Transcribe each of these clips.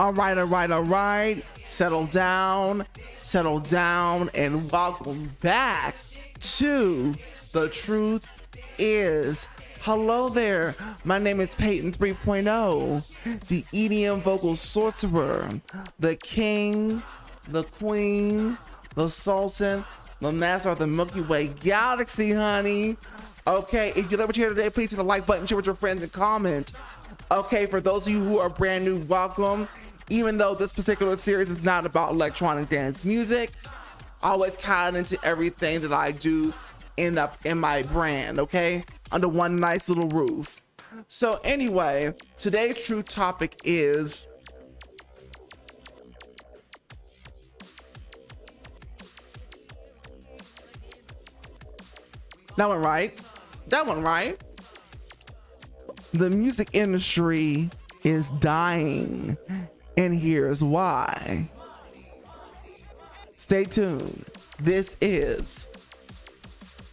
All right. Settle down, and welcome back to The Truth Is. Hello there. My name is Peyton 3.0, the EDM vocal sorcerer, the king, the queen, the sultan, the master of the Milky Way galaxy, honey. Okay, if you love what you hear today, please hit the like button, share with your friends, and comment. Okay, for those of you who are brand new, welcome. Even though this particular series is not about electronic dance music, I always tie it into everything that I do in my brand, okay? Under one nice little roof. So anyway, today's true topic is that one right. The music industry is dying, and here's why. Stay tuned. This is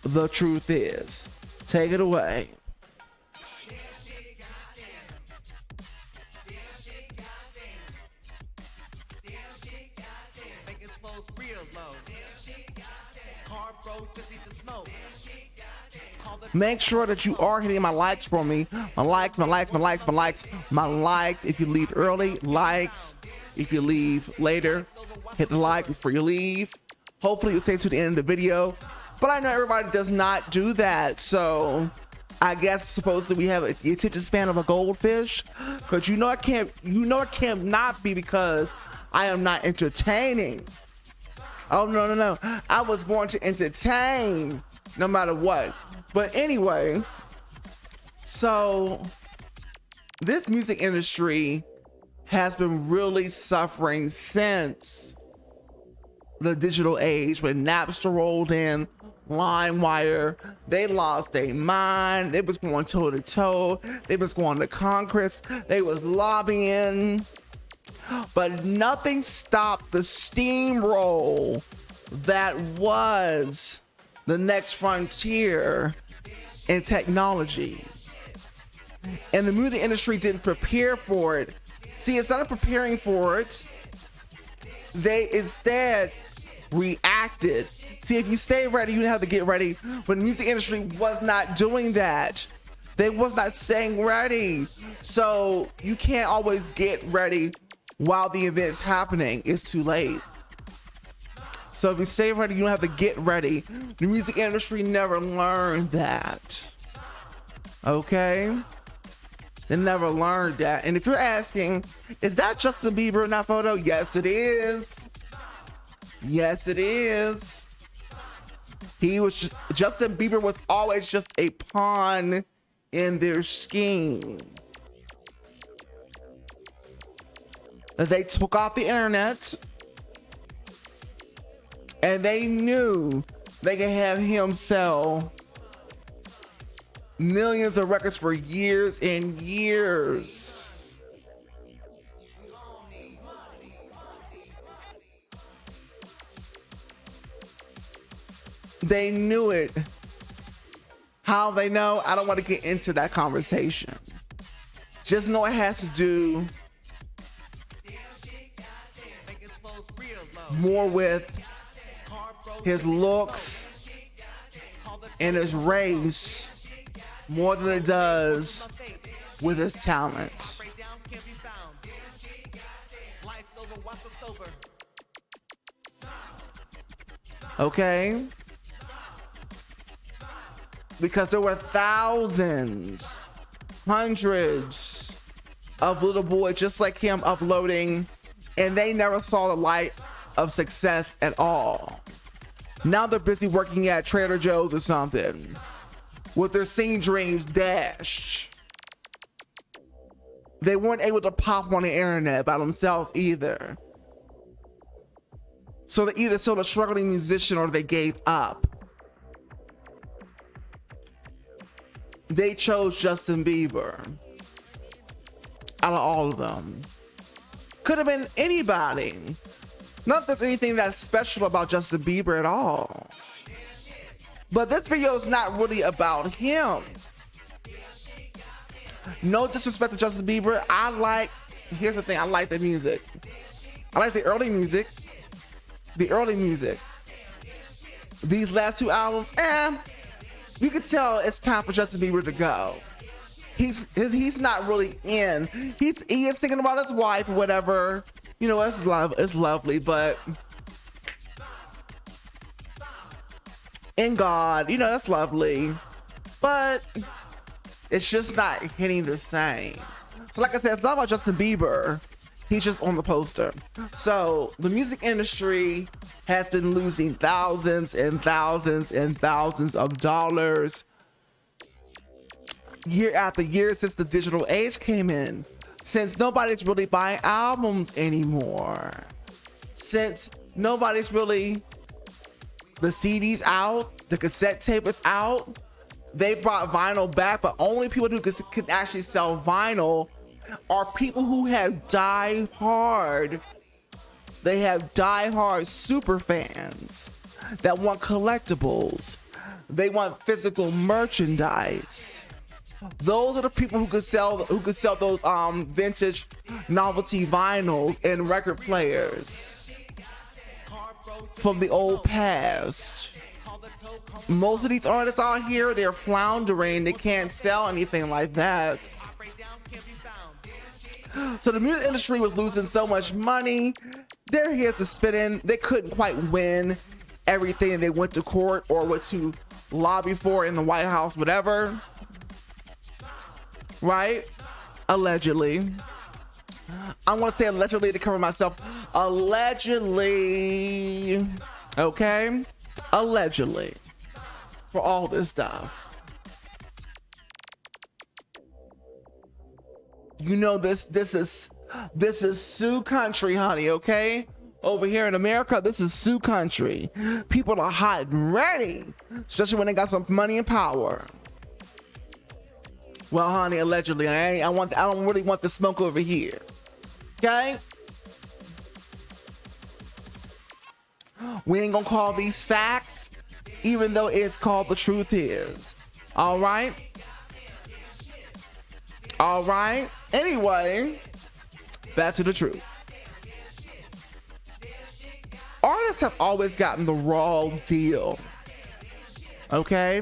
The Truth Is. Take it away. Make sure that you are hitting my likes for me. My likes. If you leave early, likes. If you leave later, hit the like before you leave. Hopefully you'll stay to the end of the video. But I know everybody does not do that. So I guess supposedly we have the attention span of a goldfish. Because it can't not be because I am not entertaining. Oh, no. I was born to entertain no matter what. But anyway, so this music industry has been really suffering since the digital age. When Napster rolled in, LimeWire, they lost their mind. They was going toe to toe. They was going to Congress. They was lobbying. But nothing stopped the steamroll that was the next frontier in technology. And the music industry didn't prepare for it. See, instead of preparing for it, they instead reacted. See, if you stay ready, you have to get ready. But the music industry was not doing that. They was not staying ready. So you can't always get ready while the event's happening. It's too late. So if you stay ready, you don't have to get ready. The music industry never learned that. Okay? They never learned that. And if you're asking, is that Justin Bieber in that photo? Yes, it is. Yes, it is. Justin Bieber was always just a pawn in their scheme. They took off the internet. And they knew they could have him sell millions of records for years and years. They knew it. How they know? I don't want to get into that conversation. Just know it has to do more with his looks and his race more than it does with his talent. Okay? Because there were thousands, hundreds of little boys just like him uploading, and they never saw the light of success at all. Now they're busy working at Trader Joe's or something with their singing dreams dashed. They weren't able to pop on the internet by themselves either. So they're either still a struggling musician or they gave up. They chose Justin Bieber out of all of them. Could have been anybody. Not that there's anything that's special about Justin Bieber at all. But this video is not really about him. No disrespect to Justin Bieber. I like here's the thing. I like the music. I like the early music. The early music. These last two albums, you can tell it's time for Justin Bieber to go. He's not really in. He is thinking about his wife or whatever. You know, it's lovely, but in God, you know, that's lovely, but it's just not hitting the same. So like I said, it's not about Justin Bieber. He's just on the poster. So the music industry has been losing thousands and thousands and thousands of dollars year after year since the digital age came in. Since nobody's really buying albums anymore. Since nobody's really, the CD's out, the cassette tape is out. They brought vinyl back, but only people who can actually sell vinyl are people who have die-hard. They have die-hard super fans that want collectibles. They want physical merchandise. Those are the people who could sell those vintage novelty vinyls and record players from the old past. Most of these artists out here, they're floundering. They can't sell anything like that. So the music industry was losing so much money. They're here to spit in. They couldn't quite win everything they went to court or went to lobby for in the White House, whatever. Right? Allegedly. I want to say allegedly to cover myself. Allegedly. Okay? Allegedly. For all this stuff. You know, this is Sioux country, honey, okay? Over here in America, this is Sioux country. People are hot and ready, especially when they got some money and power. Well, honey, allegedly, I don't really want the smoke over here. Okay? We ain't gonna call these facts, even though it's called the truth is. All right? All right? Anyway, back to the truth. Artists have always gotten the raw deal. Okay?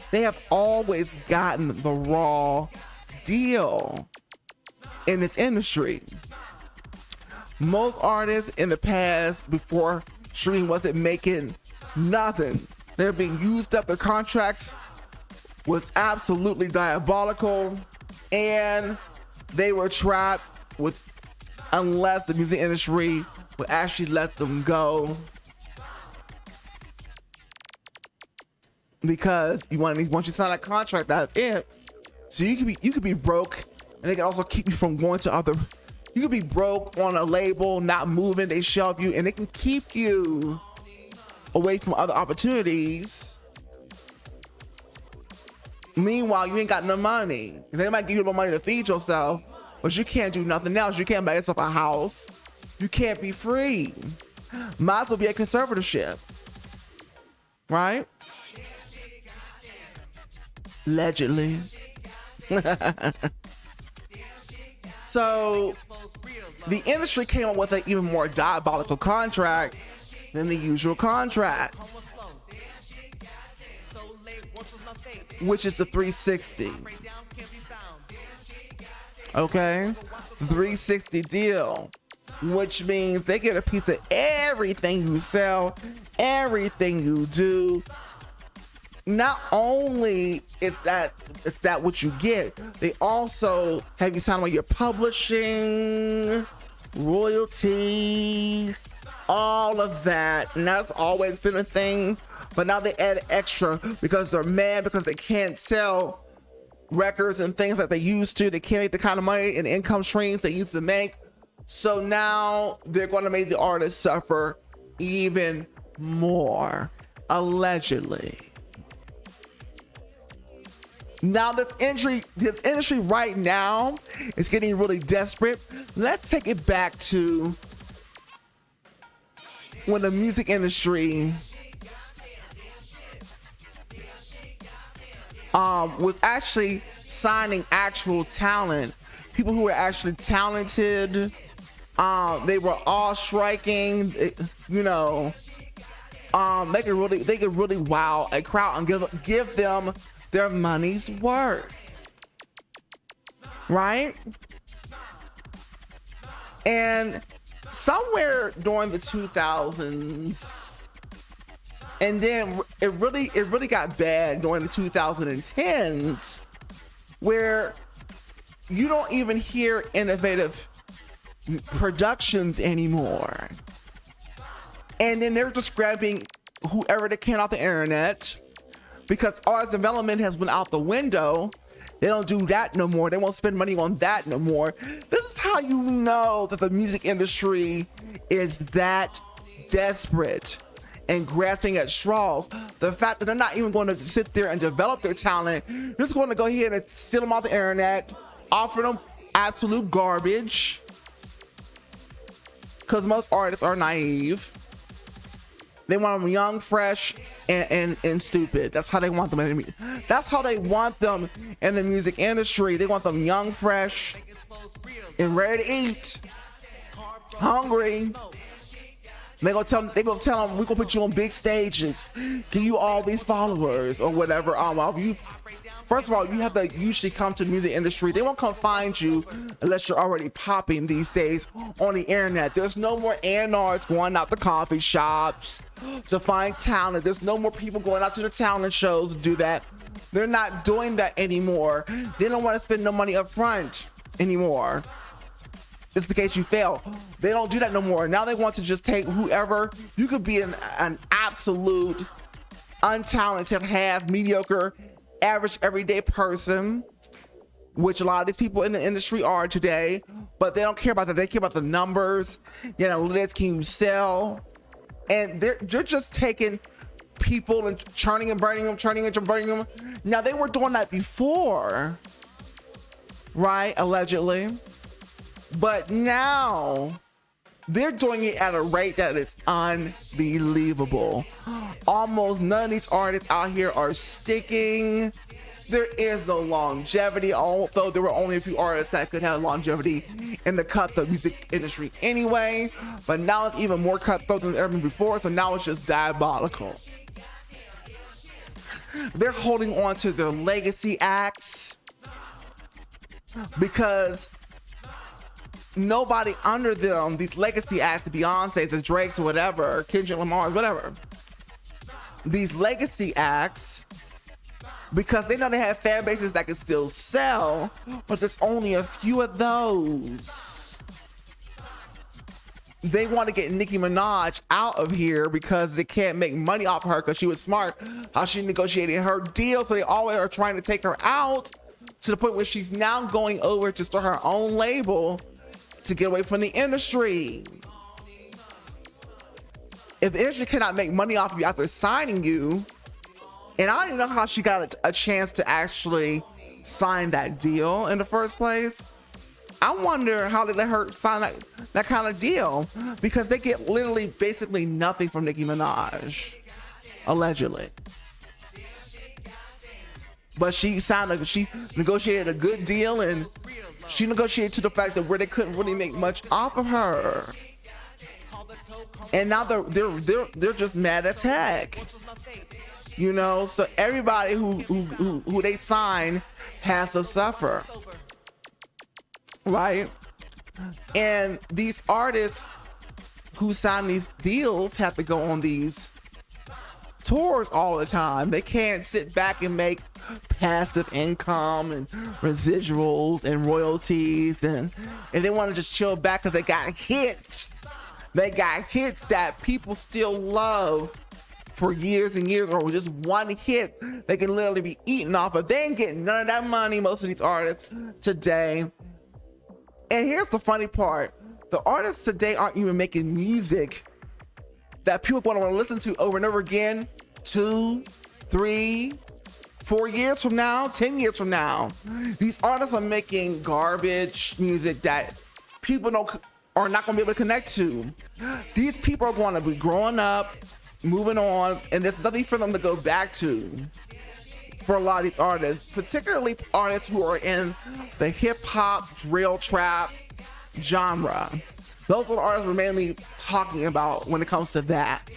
They have always gotten the raw deal in its industry. Most artists in the past, before streaming, wasn't making nothing. They're being used up. Their contracts was absolutely diabolical, and they were trapped with, unless the music industry would actually let them go. Because once you sign a contract, that's it. So you could be broke, and they can also keep you from going to other. You could be broke on a label, not moving. They shelve you, and they can keep you away from other opportunities. Meanwhile, you ain't got no money. They might give you no money to feed yourself, but you can't do nothing else. You can't buy yourself a house. You can't be free. Might as well be a conservatorship, right? Allegedly. So the industry came up with an even more diabolical contract than the usual contract, which is the 360. Okay? 360 deal, which means they get a piece of everything you sell, everything you do. Not only is that what you get, they also have you sign on your publishing, royalties, all of that. And that's always been a thing, but now they add extra because they're mad because they can't sell records and things like they used to. They can't make the kind of money and income streams they used to make. So now they're going to make the artists suffer even more, allegedly. Now this industry right now is getting really desperate. Let's take it back to when the music industry was actually signing actual talent people who were actually talented. They were all striking, you know. They could really wow a crowd and give them their money's worth, right? And somewhere during the 2000s, and then it really got bad during the 2010s, where you don't even hear innovative productions anymore. And then they're just grabbing whoever they can off the internet, because artist development has went out the window. They don't do that no more. They won't spend money on that no more. This is how you know that the music industry is that desperate and grasping at straws. The fact that they're not even going to sit there and develop their talent, they're just going to go ahead and steal them off the internet, offer them absolute garbage, because most artists are naive. They want them young, fresh, and stupid. That's how they want them. That's how they want them in the music industry. They want them young, fresh, and ready to eat, hungry. They gonna tell them we gonna put you on big stages, give you all these followers or whatever. First of all, you have to usually come to the music industry. They won't come find you unless you're already popping these days on the internet. There's no more A&Rs going out to coffee shops to find talent. There's no more people going out to the talent shows to do that. They're not doing that anymore. They don't want to spend no money up front anymore. It's the case you fail. They don't do that no more. Now they want to just take whoever. You could be an absolute untalented, half mediocre, average everyday person, which a lot of these people in the industry are today, but they don't care about that. They care about the numbers, you know, analytics, can you sell? And they're just taking people and churning and burning them, churning and burning them. Now they were doing that before, right? Allegedly. But now they're doing it at a rate that is unbelievable. Almost none of these artists out here are sticking. There is no longevity, although there were only a few artists that could have longevity in the cutthroat music industry anyway. But now it's even more cutthroat than ever before, so now it's just diabolical. They're holding on to their legacy acts because nobody under them, these legacy acts, the Beyoncé's, the Drake's, or whatever, Kendrick Lamar's, whatever. These legacy acts, because they know they have fan bases that can still sell, but there's only a few of those. They want to get Nicki Minaj out of here because they can't make money off her because she was smart how she negotiated her deal. So they always are trying to take her out to the point where she's now going over to start her own label to get away from the industry. If the industry cannot make money off of you after signing you, and I don't even know how she got a chance to actually sign that deal in the first place. I wonder how they let her sign that kind of deal, because they get literally basically nothing from Nicki Minaj, allegedly. But she negotiated a good deal, and she negotiated to the fact that where they couldn't really make much off of her. And now they're just mad as heck. You know, so everybody who they sign has to suffer, right? And these artists who sign these deals have to go on these tours all the time. They can't sit back and make passive income and residuals and royalties, and they want to just chill back because they got hits. They got hits that people still love for years and years, or just one hit they can literally be eating off of. They ain't getting none of that money, most of these artists today. And here's the funny part. The artists today aren't even making music that people want to listen to over and over again 2, 3, 4 years from now, 10 years from now. These artists are making garbage music that people are not going to be able to connect to. These people are going to be growing up, moving on, and there's nothing for them to go back to. for a lot of these artists, particularly artists who are in the hip hop, drill trap genre. Those are the artists we're mainly talking about when it comes to that.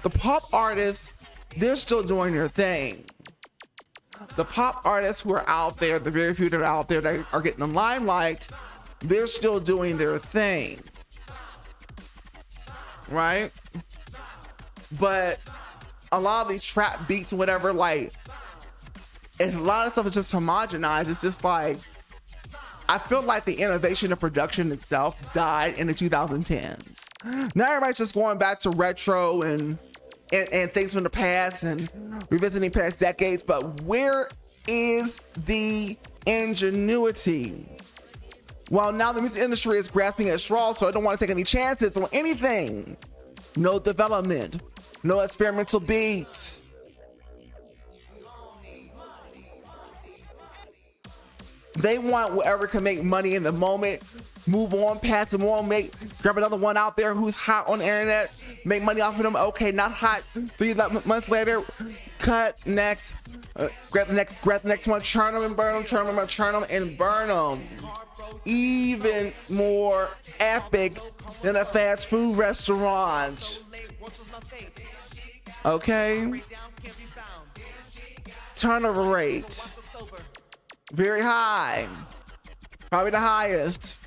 The pop artists, they're still doing their thing. The pop artists who are out there, the very few that are out there that are getting the limelight, they're still doing their thing. Right? But a lot of these trap beats and whatever, like, it's a lot of stuff is just homogenized. It's just like, I feel like the innovation of production itself died in the 2010s. Now everybody's just going back to retro and things from the past and revisiting past decades, but where is the ingenuity? Well, now the music industry is grasping at straws, so I don't want to take any chances on anything. No development, no experimental beats. They want whatever can make money in the moment, move on, pass them on, grab another one out there who's hot on the internet, make money off of them. Okay, not hot. 3 months later, cut, next, grab the next one, churn them and burn them, churn them and burn them. Even more epic than a fast food restaurant. Okay? Turnover rate. Very high. Probably the highest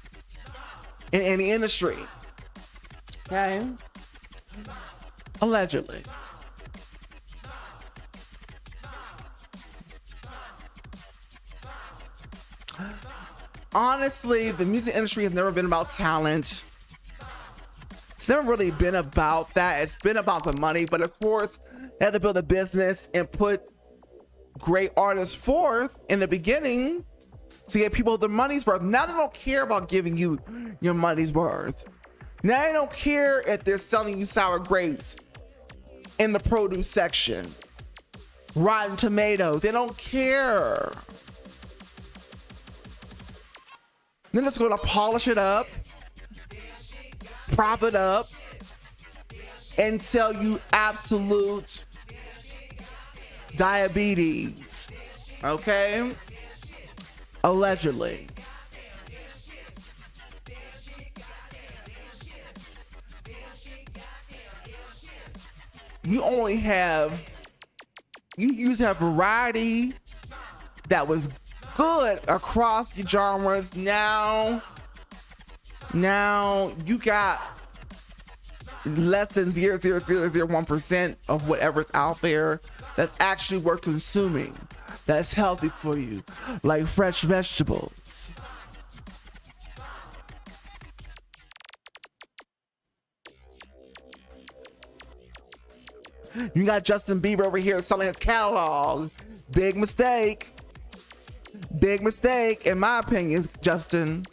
in any industry. Okay? Allegedly. Honestly, the music industry has never been about talent. It's never really been about that. It's been about the money, but of course, they had to build a business and put great artists forth in the beginning to get people their money's worth. Now they don't care about giving you your money's worth. Now they don't care if they're selling you sour grapes in the produce section, Rotten Tomatoes. They don't care. Then it's going to polish it up, prop it up, and sell you absolute diabetes. Okay? Allegedly. You used to have variety that was good across the genres. Now you got less than 0.0001% of whatever's out there that's actually worth consuming, that's healthy for you, like fresh vegetables. You got Justin Bieber over here selling his catalog. Big mistake. Big mistake, in my opinion, Justin.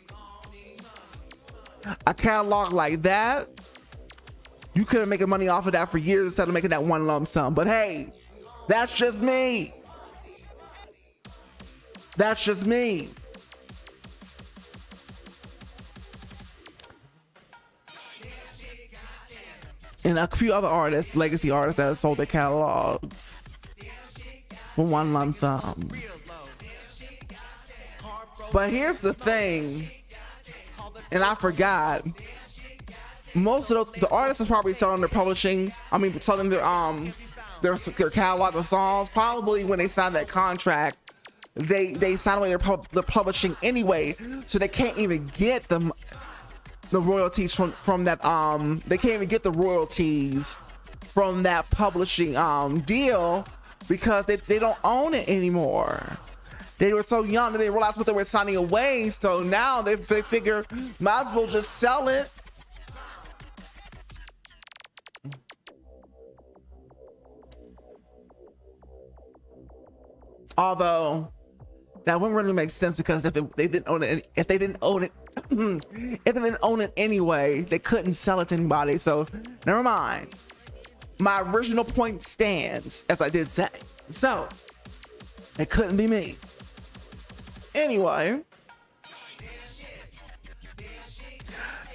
A catalog like that, you could have making money off of that for years instead of making that one lump sum. But hey, that's just me. That's just me. And a few other artists, legacy artists, that have sold their catalogs for one lump sum. But here's the thing, and I forgot. Most of those, the artists are probably selling their publishing. I mean, selling their catalog of songs. Probably when they sign that contract, they sign away their publishing anyway, so they can't even get the royalties from that. They can't even get the royalties from that publishing deal because they don't own it anymore. They were so young that they realized what they were signing away. So now they figure, might as well just sell it. Although that wouldn't really make sense, because if they didn't own it, if they didn't own it anyway, they couldn't sell it to anybody. So never mind. My original point stands, as I did say. So it couldn't be me. Anyway,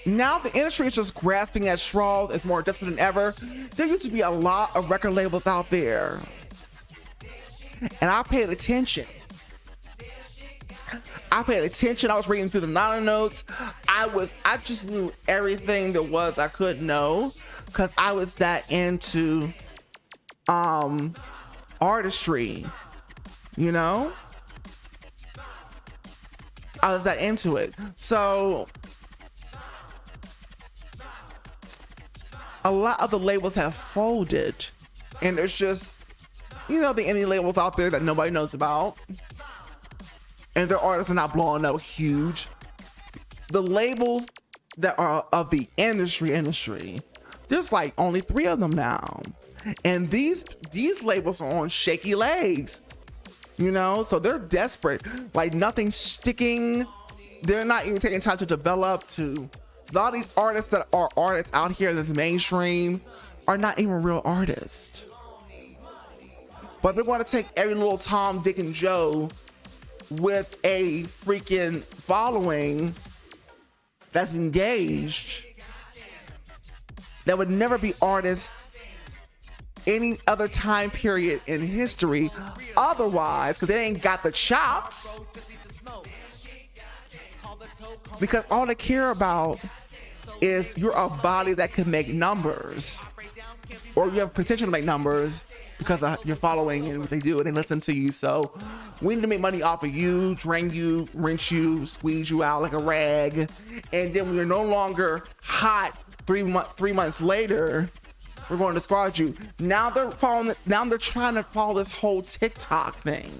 now the industry is just grasping at straws. It's more desperate than ever. There used to be a lot of record labels out there. And I paid attention. I was reading through the liner notes. I just knew everything there was I could know, because I was that into artistry, you know? I was that into it. So a lot of the labels have folded, and there's just, you know, the indie labels out there that nobody knows about, and their artists are not blowing up huge. The labels that are of the industry, there's like only 3 of them now, and these labels are on shaky legs, you know, so they're desperate. Like, nothing's sticking. They're not even taking time to develop. To a lot of these artists that are artists out here that's mainstream are not even real artists, but they want to take every little Tom, Dick, and Joe with a freaking following that's engaged, that would never be artists any other time period in history otherwise, because they ain't got the chops, because all they care about is you're a body that can make numbers, or you have potential to make numbers because of your following and what they do, and they listen to you. So we need to make money off of you, drain you, rinse you, squeeze you out like a rag, and then when you're no longer hot 3 months later, we're going to discard you. Now they're trying to follow this whole TikTok thing,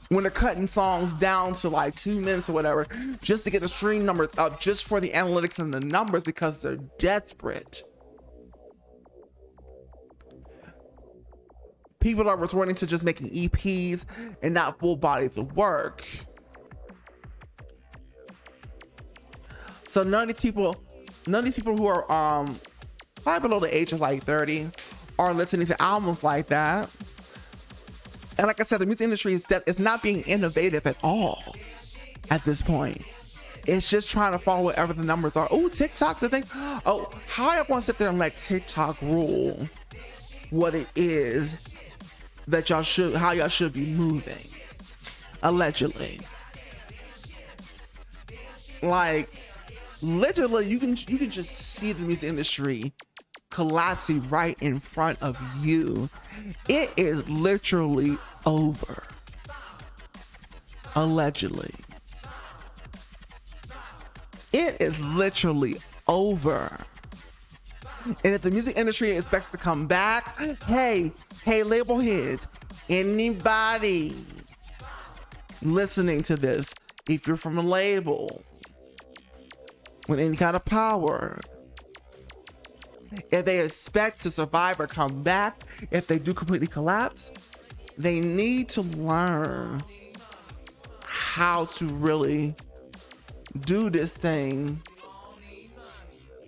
when they're cutting songs down to like 2 minutes or whatever, just to get the stream numbers up, just for the analytics and the numbers, because they're desperate. People are resorting to just making EPs and not full bodies of work. So none of these people who are probably below the age of like 30 are listening to albums like that. And like I said, the music industry is not being innovative at all at this point. It's just trying to follow whatever the numbers are. Oh, TikTok's the thing. Oh, how I want to sit there and let TikTok rule what it is that how y'all should be moving, allegedly. Like, literally, you can just see the music industry collapsing right in front of you. It is literally over, allegedly. It is literally over. And if the music industry expects to come back, hey, label heads, anybody listening to this, if you're from a label with any kind of power, if they expect to survive or come back, if they do completely collapse, they need to learn how to really do this thing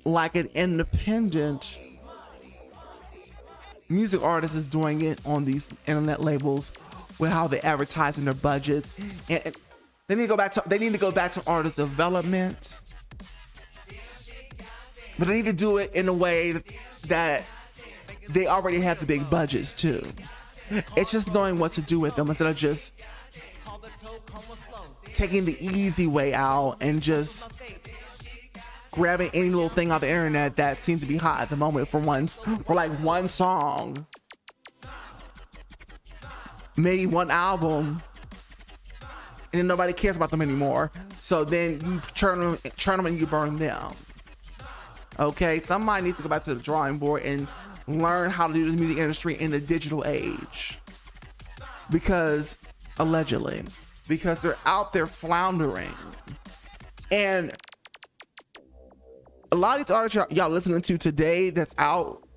like an independent music artist is doing it on these internet labels, with how they advertise in their budgets. And they need to go back to artist development, but they need to do it in a way that they already have the big budgets too. It's just knowing what to do with them, instead of just taking the easy way out and just grabbing any little thing off the internet that seems to be hot at the moment for like one song, maybe one album, and then nobody cares about them anymore. So then you churn them and you burn them. Okay, somebody needs to go back to the drawing board and learn how to do the music industry in the digital age, because they're out there floundering. And a lot of these artists y'all listening to today that's out,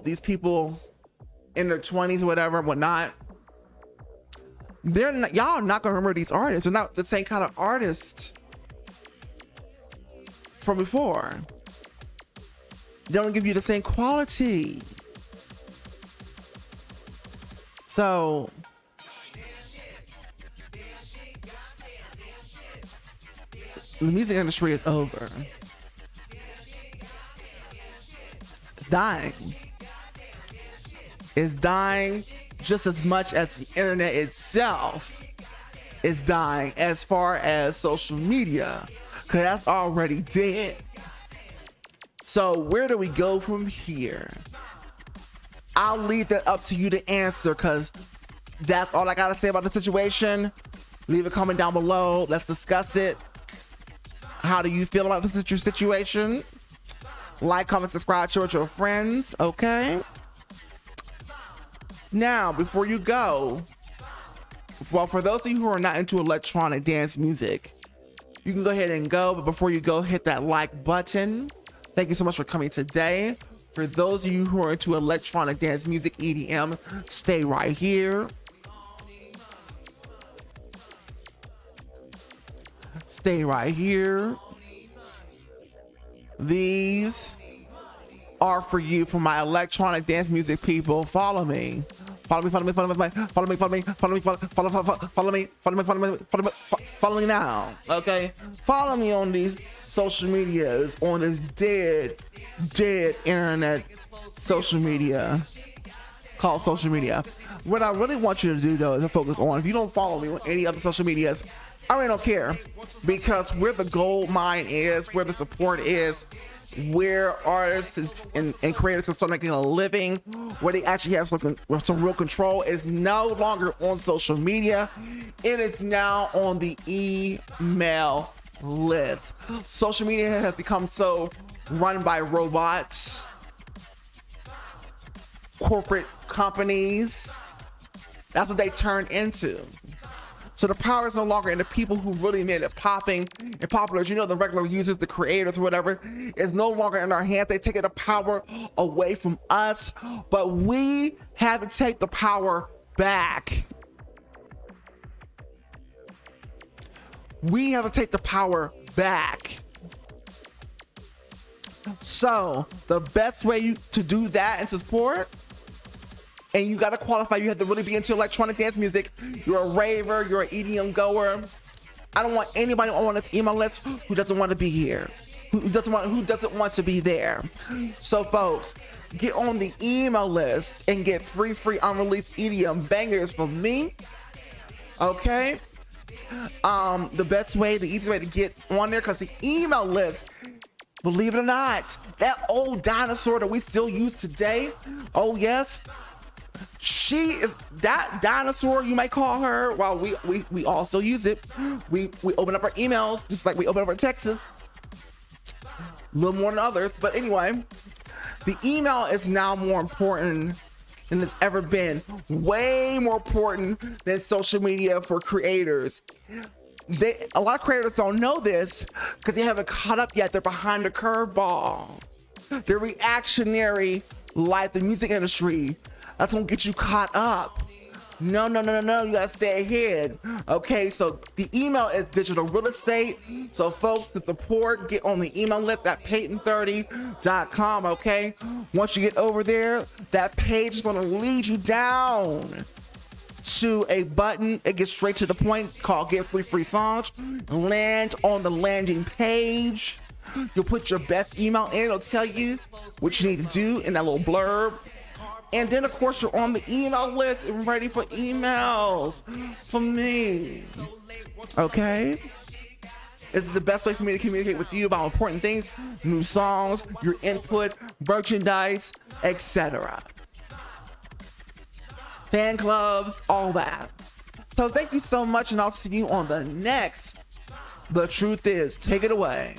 these people in their 20s or whatever, whatnot, y'all are not gonna remember these artists. They're not the same kind of artists from before. They don't give you the same quality. So the music industry is over. It's dying. is dying just as much as the internet itself is dying as far as social media, because that's already dead. So where do we go from here? I'll leave that up to you to answer, because that's all I gotta say about the situation. Leave a comment down below. Let's discuss it. How do you feel about this situation? Like, comment, subscribe, share with your friends, okay? Now, before you go, well, for those of you who are not into electronic dance music, you can go ahead and go, but before you go, hit that like button. Thank you so much for coming today. For those of you who are into electronic dance music, EDM, stay right here. Stay right here. These are for you, for my electronic dance music people. Follow me. Follow me, follow me, follow me, follow me, follow me, follow me, follow me, follow me now. Okay? Follow me on these social medias, on this dead internet social media called social media. What I really want you to do though is to focus on, if you don't follow me on any other social medias, I really don't care, because where the gold mine is, where the support is, where artists and creators can start making a living, where they actually have some real control, is no longer on social media. It is now on the email list. Social media has become so run by robots, corporate companies. That's what they turned into. So the power is no longer in the people who really made it popping and popular. You know, the regular users, the creators, or whatever, is no longer in our hands. They take the power away from us, but we have to take the power back. We have to take the power back. So the best way to do that and to support, and you gotta qualify, you have to really be into electronic dance music. You're a raver, you're an EDM goer. I don't want anybody on this email list who doesn't want to be here, who doesn't want to be there. So folks, get on the email list and get free unreleased EDM bangers from me. Okay? The best way, the easy way to get on there, because the email list, believe it or not, that old dinosaur that we still use today, oh yes, she is that dinosaur, you might call her. While we all still use it. We open up our emails just like we open up our texts, a little more than others, but anyway, the email is now more important than it's ever been. Way more important than social media for creators. A lot of creators don't know this because they haven't caught up yet. They're behind the curveball. They're reactionary like the music industry. That's gonna get you caught up. No, you gotta stay ahead. Okay, so the email is digital real estate. So folks, to support, get on the email list at payton30.com, okay? Once you get over there, that page is gonna lead you down to a button. It gets straight to the point called Get Free Songs. Land on the landing page. You'll put your best email in. It'll tell you what you need to do in that little blurb. And then, of course, you're on the email list and ready for emails from me. Okay? This is the best way for me to communicate with you about important things, new songs, your input, merchandise, etc. Fan clubs, all that. So thank you so much, and I'll see you on the next The Truth Is. Take it away.